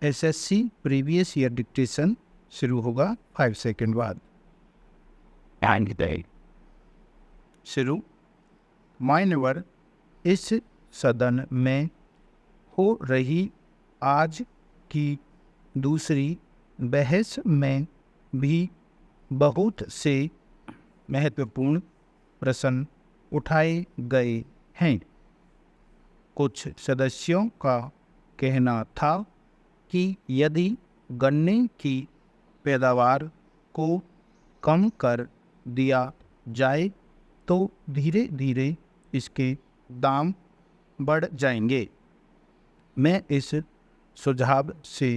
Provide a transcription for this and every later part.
SSC previous year dictation शुरू होगा 5 second बाद। and day. शुरू। मान्यवर, इस सदन में हो रही आज की दूसरी बहस में भी बहुत से महत्वपूर्ण प्रश्न उठाए गए हैं। कुछ सदस्यों का कहना था कि यदि गन्ने की पैदावार को कम कर दिया जाए तो धीरे धीरे इसके दाम बढ़ जाएंगे। मैं इस सुझाव से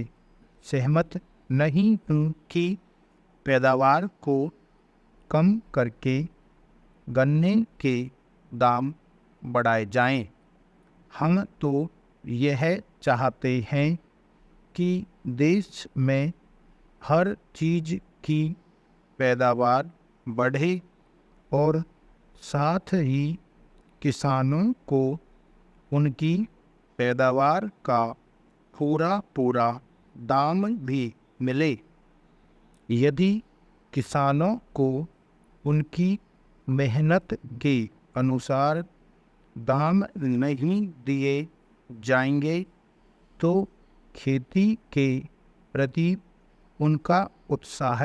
सहमत नहीं हूँ कि पैदावार को कम करके गन्ने के दाम बढ़ाए जाएं। हम तो यह चाहते हैं कि देश में हर चीज़ की पैदावार बढ़े और साथ ही किसानों को उनकी पैदावार का पूरा दाम भी मिले। यदि किसानों को उनकी मेहनत के अनुसार दाम नहीं दिए जाएंगे तो खेती के प्रति उनका उत्साह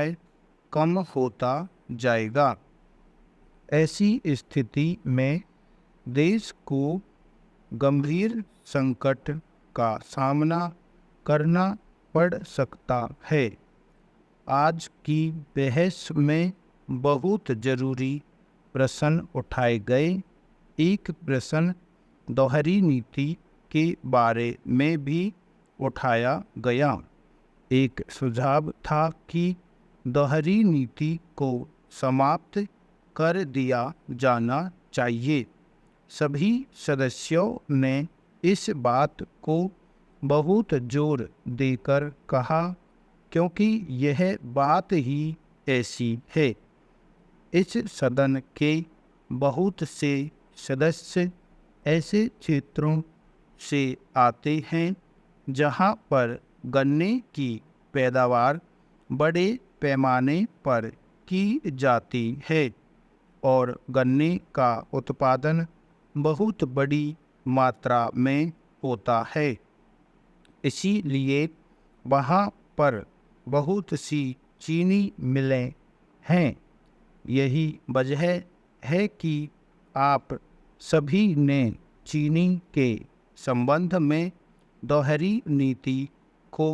कम होता जाएगा। ऐसी स्थिति में देश को गंभीर संकट का सामना करना पड़ सकता है। आज की बहस में बहुत ज़रूरी प्रश्न उठाए गए। एक प्रश्न दोहरी नीति के बारे में भी उठाया गया। एक सुझाव था कि दोहरी नीति को समाप्त कर दिया जाना चाहिए। सभी सदस्यों ने इस बात को बहुत जोर देकर कहा क्योंकि यह बात ही ऐसी है। इस सदन के बहुत से सदस्य ऐसे क्षेत्रों से आते हैं जहां पर गन्ने की पैदावार बड़े पैमाने पर की जाती है और गन्ने का उत्पादन बहुत बड़ी मात्रा में होता है। इसीलिए वहाँ पर बहुत सी चीनी मिलें हैं। यही वजह है कि आप सभी ने चीनी के संबंध में दोहरी नीति को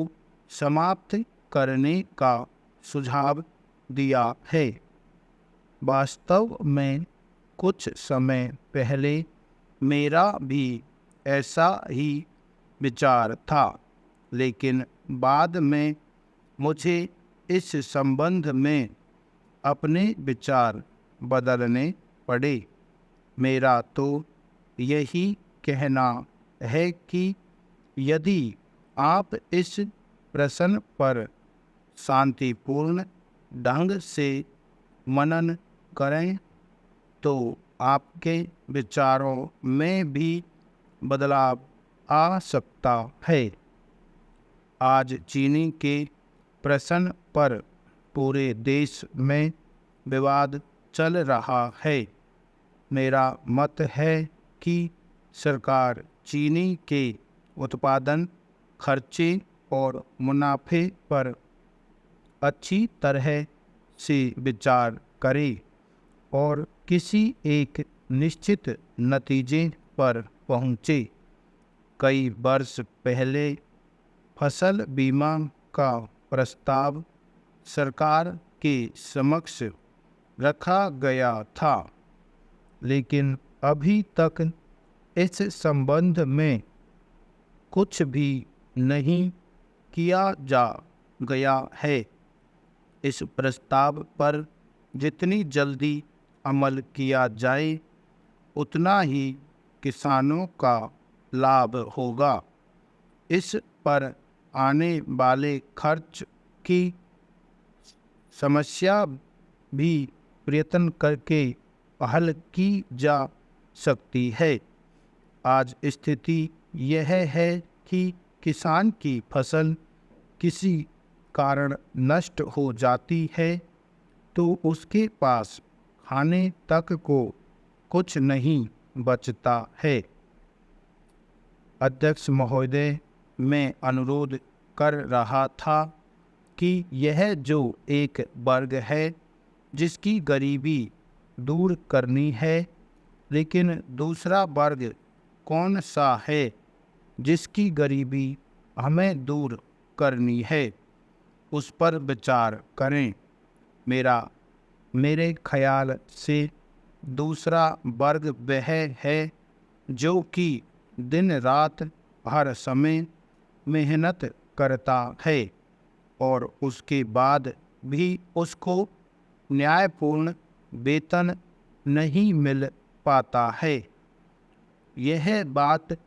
समाप्त करने का सुझाव दिया है। वास्तव में कुछ समय पहले मेरा भी ऐसा ही विचार था, लेकिन बाद में मुझे इस संबंध में अपने विचार बदलने पड़े। मेरा तो यही कहना है कि यदि आप इस प्रश्न पर शांतिपूर्ण ढंग से मनन करें तो आपके विचारों में भी बदलाव आ सकता है। आज चीनी के प्रश्न पर पूरे देश में विवाद चल रहा है। मेरा मत है कि सरकार चीनी के उत्पादन, खर्चे और मुनाफे पर अच्छी तरह से विचार करे और किसी एक निश्चित नतीजे पर पहुँचे। कई वर्ष पहले फसल बीमा का प्रस्ताव सरकार के समक्ष रखा गया था, लेकिन अभी तक इस संबंध में कुछ भी नहीं किया जा गया है। इस प्रस्ताव पर जितनी जल्दी अमल किया जाए उतना ही किसानों का लाभ होगा। इस पर आने वाले खर्च की समस्या भी प्रयत्न करके हल की जा सकती है। आज स्थिति यह है कि किसान की फसल किसी कारण नष्ट हो जाती है तो उसके पास खाने तक को कुछ नहीं बचता है। अध्यक्ष महोदय, मैं अनुरोध कर रहा था कि यह जो एक वर्ग है जिसकी गरीबी दूर करनी है, लेकिन दूसरा वर्ग कौन सा है जिसकी गरीबी हमें दूर करनी है, उस पर विचार करें। मेरे ख्याल से दूसरा वर्ग वह है जो कि दिन रात हर समय मेहनत करता है और उसके बाद भी उसको न्यायपूर्ण वेतन नहीं मिल पाता है। यह बात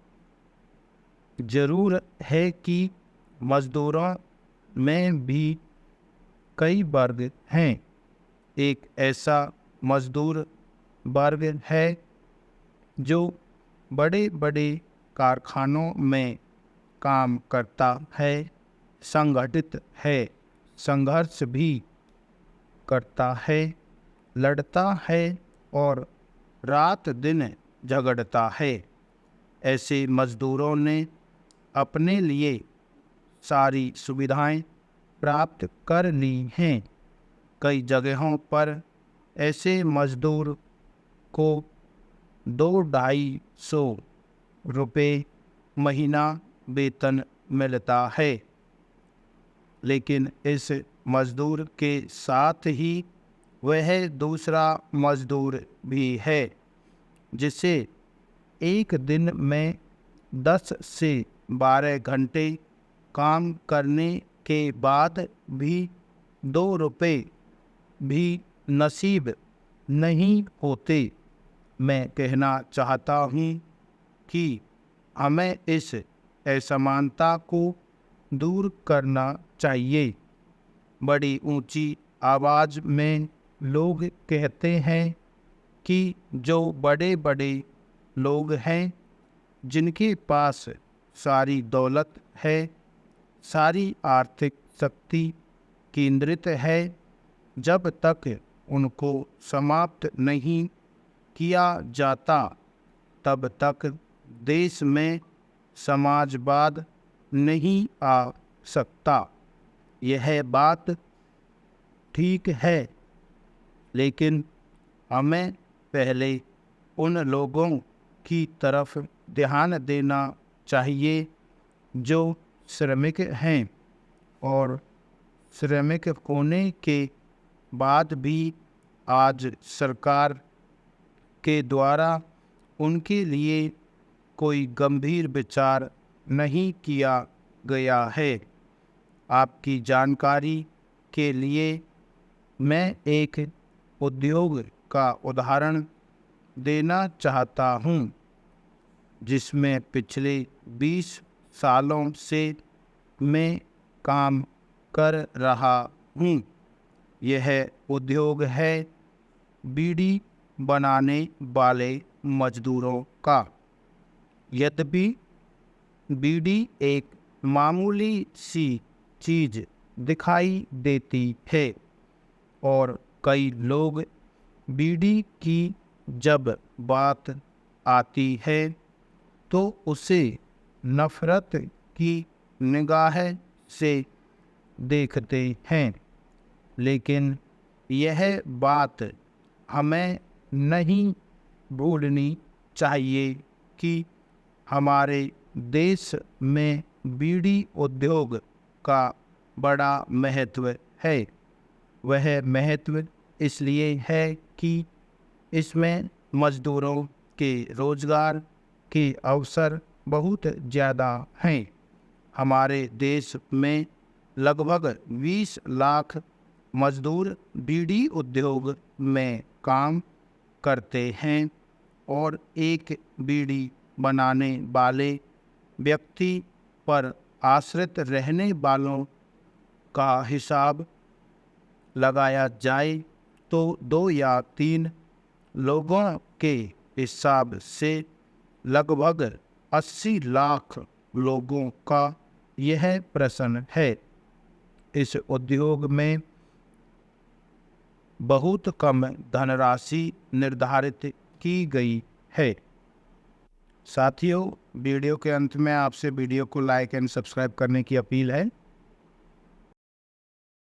जरूर है कि मजदूरों में भी कई वर्ग हैं। एक ऐसा मजदूर वर्ग है जो बड़े बड़े कारखानों में काम करता है, संगठित है, संघर्ष भी करता है, लड़ता है और रात दिन झगड़ता है। ऐसे मजदूरों ने अपने लिए सारी सुविधाएं प्राप्त कर ली हैं। कई जगहों पर ऐसे मजदूर को 200-250 रुपये महीना वेतन मिलता है, लेकिन इस मजदूर के साथ ही वह दूसरा मजदूर भी है जिसे एक दिन में 10 से 12 घंटे काम करने के बाद भी 2 रुपये भी नसीब नहीं होते। मैं कहना चाहता हूँ कि हमें इस असमानता को दूर करना चाहिए। बड़ी ऊंची आवाज़ में लोग कहते हैं कि जो बड़े बड़े लोग हैं, जिनके पास सारी दौलत है, सारी आर्थिक शक्ति केंद्रित है, जब तक उनको समाप्त नहीं किया जाता तब तक देश में समाजवाद नहीं आ सकता। यह बात ठीक है, लेकिन हमें पहले उन लोगों की तरफ ध्यान देना चाहिए जो श्रमिक हैं और श्रमिक होने के बाद भी आज सरकार के द्वारा उनके लिए कोई गंभीर विचार नहीं किया गया है। आपकी जानकारी के लिए मैं एक उद्योग का उदाहरण देना चाहता हूँ जिसमें पिछले 20 सालों से मैं काम कर रहा हूँ। यह उद्योग है बीड़ी बनाने वाले मजदूरों का। यद्यपि बीड़ी एक मामूली सी चीज़ दिखाई देती है और कई लोग बीड़ी की जब बात आती है तो उसे नफरत की निगाह से देखते हैं, लेकिन यह बात हमें नहीं भूलनी चाहिए कि हमारे देश में बीड़ी उद्योग का बड़ा महत्व है। वह महत्व इसलिए है कि इसमें मजदूरों के रोजगार के अवसर बहुत ज़्यादा हैं। हमारे देश में लगभग 20 लाख मजदूर बीड़ी उद्योग में काम करते हैं और एक बीड़ी बनाने वाले व्यक्ति पर आश्रित रहने वालों का हिसाब लगाया जाए तो 2 या 3 लोगों के हिसाब से लगभग 80 लाख लोगों का यह प्रश्न है। इस उद्योग में बहुत कम धनराशि निर्धारित की गई है। साथियों, वीडियो के अंत में आपसे वीडियो को लाइक एंड सब्सक्राइब करने की अपील है।